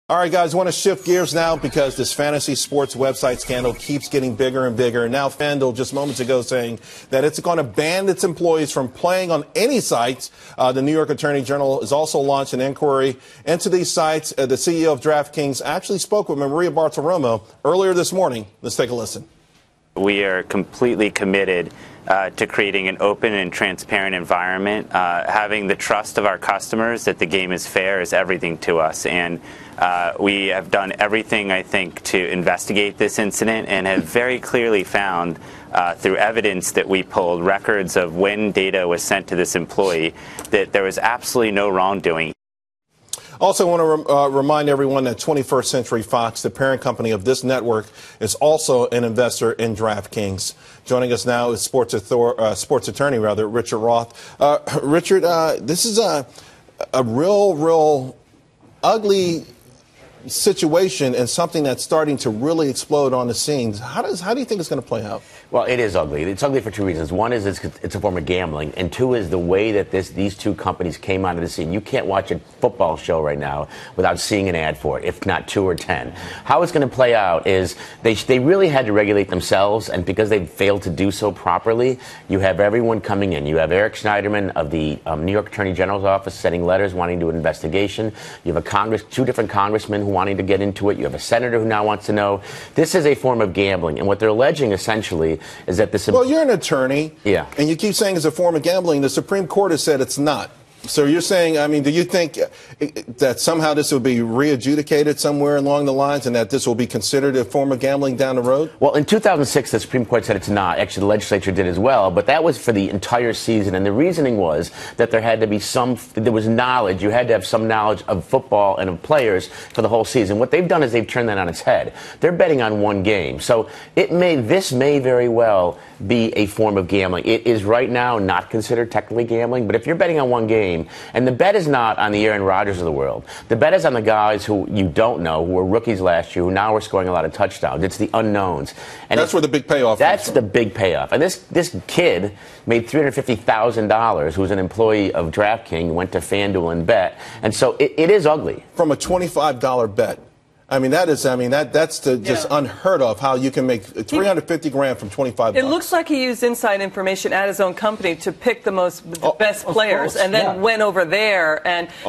All right, guys, I want to shift gears now because this fantasy sports website scandal keeps getting bigger and bigger. And now FanDuel just moments ago saying that it's going to ban its employees from playing on any sites. The New York Attorney General has also launched an inquiry into these sites. The CEO of DraftKings actually spoke with Maria Bartiromo earlier this morning. Let's take a listen. We are completely committed to creating an open and transparent environment. Having the trust of our customers that the game is fair is everything to us. And we have done everything, I think, to investigate this incident and have very clearly found through evidence that we pulled, records of when data was sent to this employee, that there was absolutely no wrongdoing. Also, I want to remind everyone that 21st Century Fox, the parent company of this network, is also an investor in DraftKings. Joining us now is sports attorney, Richard Roth. Richard, this is a real ugly situation and something that's starting to really explode on the scenes. How do you think it's going to play out? Well, it is ugly. It's ugly for two reasons. One is it's a form of gambling, and two is the way that these two companies came onto the scene. You can't watch a football show right now without seeing an ad for it, if not 2 or 10. How it's going to play out is they really had to regulate themselves, and because they failed to do so properly, you have everyone coming in. You have Eric Schneiderman of the New York Attorney General's office sending letters wanting to do an investigation. You have two different congressmen who wanting to get into it. You have a senator who now wants to know. This is a form of gambling, and what they're alleging essentially is that this. Well, you're an attorney, yeah, and you keep saying it's a form of gambling. The Supreme Court has said it's not. So you're saying, I mean, do you think that somehow this will be re-adjudicated somewhere along the lines and that this will be considered a form of gambling down the road? Well, in 2006, the Supreme Court said it's not. Actually, the legislature did as well, but that was for the entire season. And the reasoning was that there had to be there was knowledge. You had to have some knowledge of football and of players for the whole season. What they've done is they've turned that on its head. They're betting on one game. So this may very well be a form of gambling. It is right now not considered technically gambling, but if you're betting on one game, and the bet is not on the Aaron Rodgers of the world. The bet is on the guys who you don't know, who were rookies last year, who now are scoring a lot of touchdowns. It's the unknowns. And that's where the big payoff is. That's the big payoff. And this kid made $350,000, who's an employee of DraftKings, went to FanDuel and bet. And so it is ugly. From a $25 bet. I mean, that's just unheard of how you can make $350,000 from $25. It looks like he used inside information at his own company to pick the best players, and then went over there.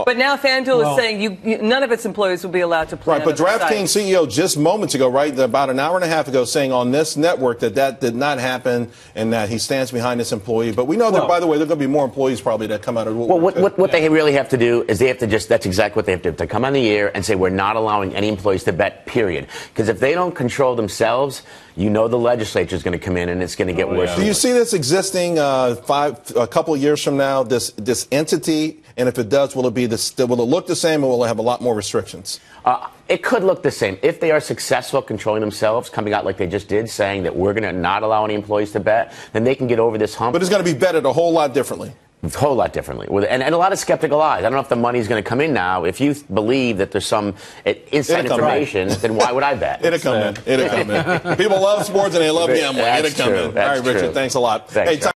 But now FanDuel is saying none of its employees will be allowed to play. Right, but DraftKings CEO just moments ago, about an hour and a half ago, saying on this network that did not happen and that he stands behind this employee. But we know that, by the way, there are going to be more employees probably that come out of the woodwork. Well, what they really have to do is they have to that's exactly what they have to do. To come on the air and say we're not allowing any employees to bet, period. Because if they don't control themselves, the legislature is going to come in and it's going to get worse. Do you see this existing a couple of years from now, this entity? And if it does, will it look the same, or will it have a lot more restrictions? It could look the same. If they are successful controlling themselves, coming out like they just did, saying that we're going to not allow any employees to bet, then they can get over this hump. But it's going to be betted a whole lot differently. A whole lot differently. And a lot of skeptical eyes. I don't know if the money's going to come in now. If you believe that there's some inside information, then why would I bet? It'll come in. People love sports and they love gambling. It'll come in. All right, Richard, thanks a lot. Thanks,